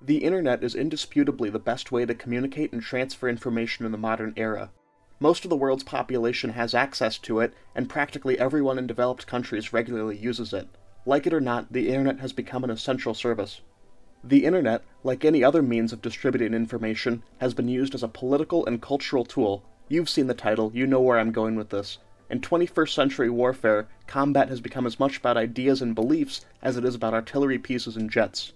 The internet is indisputably the best way to communicate and transfer information in the modern era. Most of the world's population has access to it, and practically everyone in developed countries regularly uses it. Like it or not, the internet has become an essential service. The internet, like any other means of distributing information, has been used as a political and cultural tool. You've seen the title, you know where I'm going with this. In 21st century warfare, combat has become as much about ideas and beliefs as it is about artillery pieces and jets.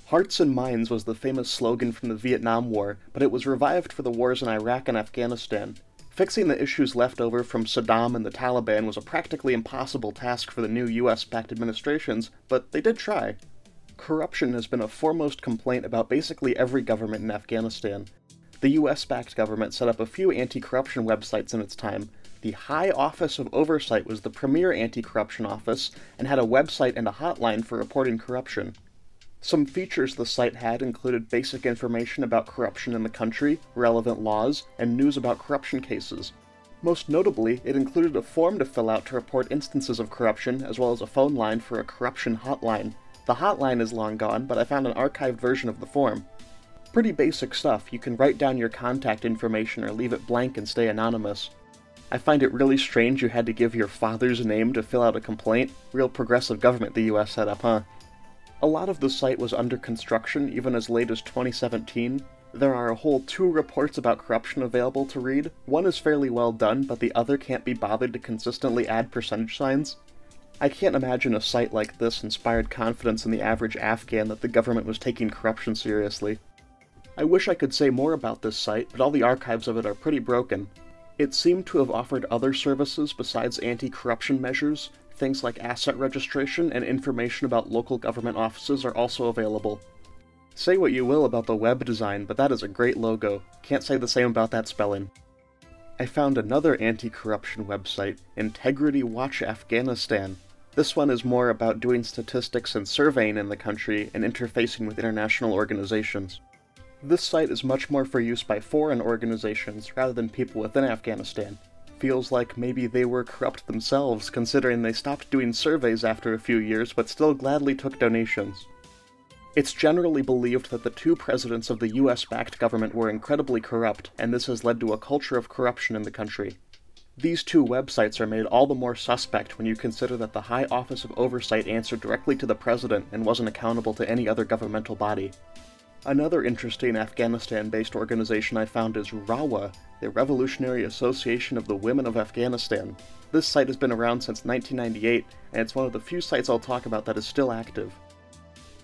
Hearts and minds was the famous slogan from the Vietnam War, but it was revived for the wars in Iraq and Afghanistan. Fixing the issues left over from Saddam and the Taliban was a practically impossible task for the new US-backed administrations, but they did try. Corruption has been a foremost complaint about basically every government in Afghanistan. The US-backed government set up a few anti-corruption websites in its time. The High Office of Oversight was the premier anti-corruption office, and had a website and a hotline for reporting corruption. Some features the site had included basic information about corruption in the country, relevant laws, and news about corruption cases. Most notably, it included a form to fill out to report instances of corruption, as well as a phone line for a corruption hotline. The hotline is long gone, but I found an archived version of the form. Pretty basic stuff. You can write down your contact information or leave it blank and stay anonymous. I find it really strange you had to give your father's name to fill out a complaint. Real progressive government the US set up, huh? A lot of the site was under construction even as late as 2017. There are a whole 2 reports about corruption available to read. One is fairly well done, but the other can't be bothered to consistently add percentage signs. I can't imagine a site like this inspired confidence in the average Afghan that the government was taking corruption seriously. I wish I could say more about this site, but all the archives of it are pretty broken. It seemed to have offered other services besides anti-corruption measures. Things like asset registration and information about local government offices are also available. Say what you will about the web design, but that is a great logo. Can't say the same about that spelling. I found another anti-corruption website, Integrity Watch Afghanistan. This one is more about doing statistics and surveying in the country and interfacing with international organizations. This site is much more for use by foreign organizations rather than people within Afghanistan. Feels like maybe they were corrupt themselves, considering they stopped doing surveys after a few years but still gladly took donations. It's generally believed that the 2 presidents of the US-backed government were incredibly corrupt, and this has led to a culture of corruption in the country. These 2 websites are made all the more suspect when you consider that the High Office of Oversight answered directly to the president and wasn't accountable to any other governmental body. Another interesting Afghanistan-based organization I found is RAWA, the Revolutionary Association of the Women of Afghanistan. This site has been around since 1998, and it's one of the few sites I'll talk about that is still active.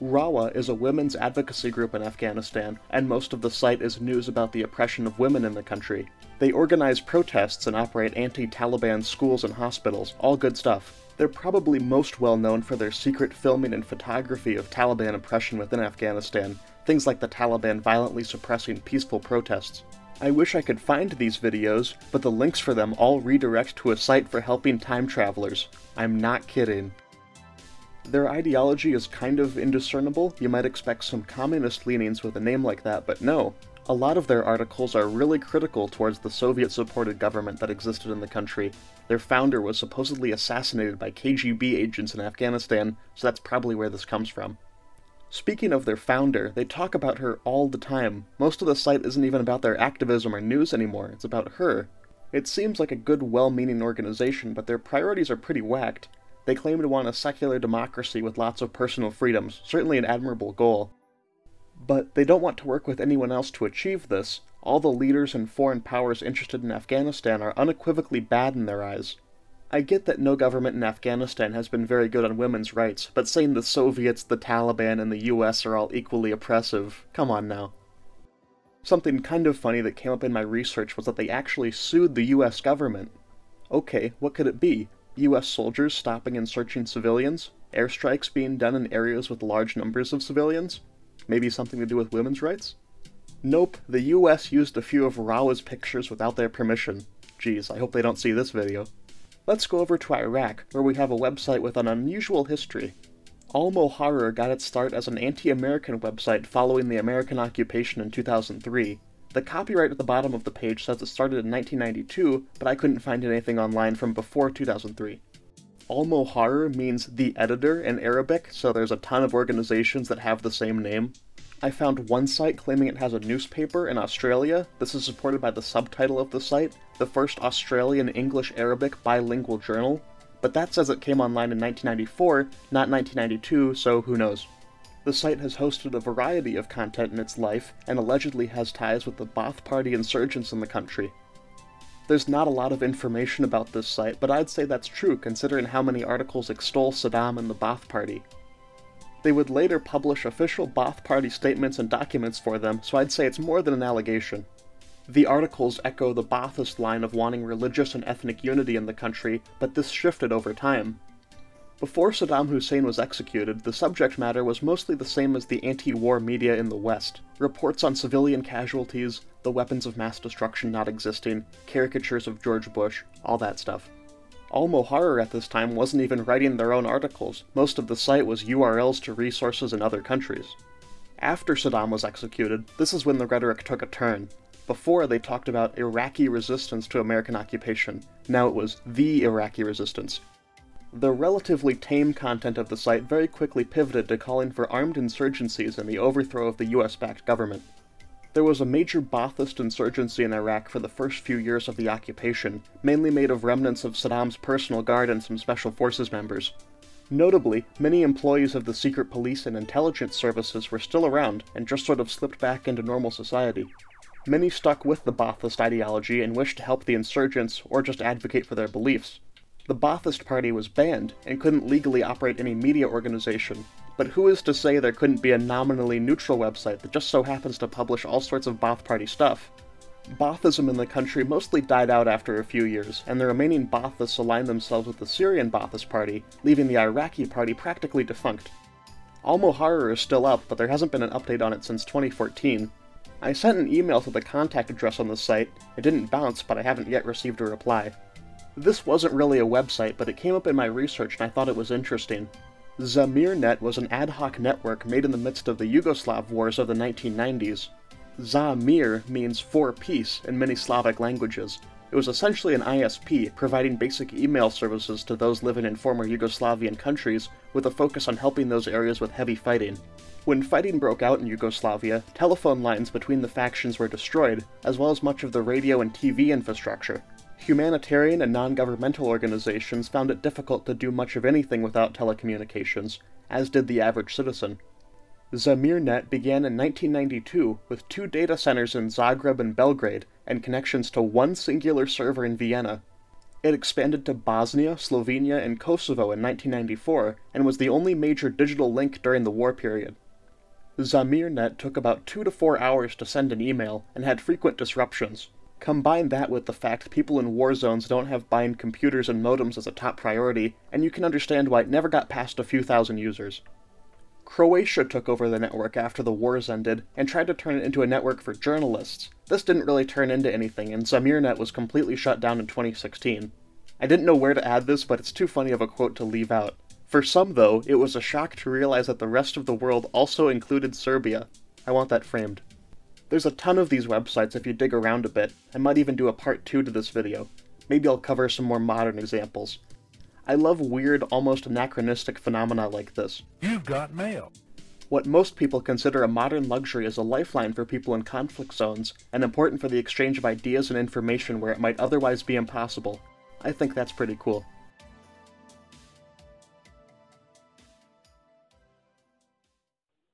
RAWA is a women's advocacy group in Afghanistan, and most of the site is news about the oppression of women in the country. They organize protests and operate anti-Taliban schools and hospitals, all good stuff. They're probably most well known for their secret filming and photography of Taliban oppression within Afghanistan, things like the Taliban violently suppressing peaceful protests. I wish I could find these videos, but the links for them all redirect to a site for helping time travelers. I'm not kidding. Their ideology is kind of indiscernible. You might expect some communist leanings with a name like that, but no. A lot of their articles are really critical towards the Soviet-supported government that existed in the country. Their founder was supposedly assassinated by KGB agents in Afghanistan, so that's probably where this comes from. Speaking of their founder, they talk about her all the time. Most of the site isn't even about their activism or news anymore, it's about her. It seems like a good, well-meaning organization, but their priorities are pretty whacked. They claim to want a secular democracy with lots of personal freedoms, certainly an admirable goal. But they don't want to work with anyone else to achieve this. All the leaders and foreign powers interested in Afghanistan are unequivocally bad in their eyes. I get that no government in Afghanistan has been very good on women's rights, but saying the Soviets, the Taliban, and the US are all equally oppressive, come on now. Something kind of funny that came up in my research was that they actually sued the US government. Okay, what could it be? US soldiers stopping and searching civilians? Airstrikes being done in areas with large numbers of civilians? Maybe something to do with women's rights? Nope, the US used a few of RAWA's pictures without their permission. Geez, I hope they don't see this video. Let's go over to Iraq, where we have a website with an unusual history. Al-Muharrar got its start as an anti-American website following the American occupation in 2003. The copyright at the bottom of the page says it started in 1992, but I couldn't find anything online from before 2003. Al-Muharrar means the editor in Arabic, so there's a ton of organizations that have the same name. I found one site claiming it has a newspaper in Australia. This is supported by the subtitle of the site, the first Australian English-Arabic bilingual journal, but that says it came online in 1994, not 1992, so who knows. The site has hosted a variety of content in its life, and allegedly has ties with the Ba'ath Party insurgents in the country. There's not a lot of information about this site, but I'd say that's true considering how many articles extol Saddam and the Ba'ath Party. They would later publish official Ba'ath Party statements and documents for them, so I'd say it's more than an allegation. The articles echo the Ba'athist line of wanting religious and ethnic unity in the country, but this shifted over time. Before Saddam Hussein was executed, the subject matter was mostly the same as the anti-war media in the West. Reports on civilian casualties, the weapons of mass destruction not existing, caricatures of George Bush, all that stuff. Al-Muharrir at this time wasn't even writing their own articles. Most of the site was URLs to resources in other countries. After Saddam was executed, this is when the rhetoric took a turn. Before, they talked about Iraqi resistance to American occupation. Now it was the Iraqi resistance. The relatively tame content of the site very quickly pivoted to calling for armed insurgencies and the overthrow of the US-backed government. There was a major Ba'athist insurgency in Iraq for the first few years of the occupation, mainly made of remnants of Saddam's personal guard and some special forces members. Notably, many employees of the secret police and intelligence services were still around and just sort of slipped back into normal society. Many stuck with the Ba'athist ideology and wished to help the insurgents or just advocate for their beliefs. The Ba'athist Party was banned and couldn't legally operate any media organization, but who is to say there couldn't be a nominally neutral website that just so happens to publish all sorts of Ba'ath Party stuff? Baathism in the country mostly died out after a few years, and the remaining Baathists aligned themselves with the Syrian Ba'athist Party, leaving the Iraqi party practically defunct. Al-Muharrir is still up, but there hasn't been an update on it since 2014. I sent an email to the contact address on the site. It didn't bounce, but I haven't yet received a reply. This wasn't really a website, but it came up in my research and I thought it was interesting. ZamirNet was an ad hoc network made in the midst of the Yugoslav wars of the 1990s. Zamir means for peace in many Slavic languages. It was essentially an ISP, providing basic email services to those living in former Yugoslavian countries, with a focus on helping those areas with heavy fighting. When fighting broke out in Yugoslavia, telephone lines between the factions were destroyed, as well as much of the radio and TV infrastructure. Humanitarian and non-governmental organizations found it difficult to do much of anything without telecommunications, as did the average citizen. ZamirNet began in 1992 with 2 data centers in Zagreb and Belgrade, and connections to one singular server in Vienna. It expanded to Bosnia, Slovenia, and Kosovo in 1994, and was the only major digital link during the war period. ZamirNet took about 2 to 4 hours to send an email, and had frequent disruptions. Combine that with the fact people in war zones don't have buying computers and modems as a top priority, and you can understand why it never got past a few thousand users. Croatia took over the network after the wars ended, and tried to turn it into a network for journalists. This didn't really turn into anything, and ZamirNet was completely shut down in 2016. I didn't know where to add this, but it's too funny of a quote to leave out. For some, though, it was a shock to realize that the rest of the world also included Serbia. I want that framed. There's a ton of these websites if you dig around a bit. I might even do a part 2 to this video. Maybe I'll cover some more modern examples. I love weird, almost anachronistic phenomena like this. You've got mail. What most people consider a modern luxury is a lifeline for people in conflict zones, and important for the exchange of ideas and information where it might otherwise be impossible. I think that's pretty cool.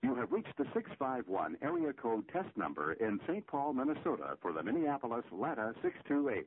You have reached the 651 area code test number in St. Paul, Minnesota for the Minneapolis LATA 628.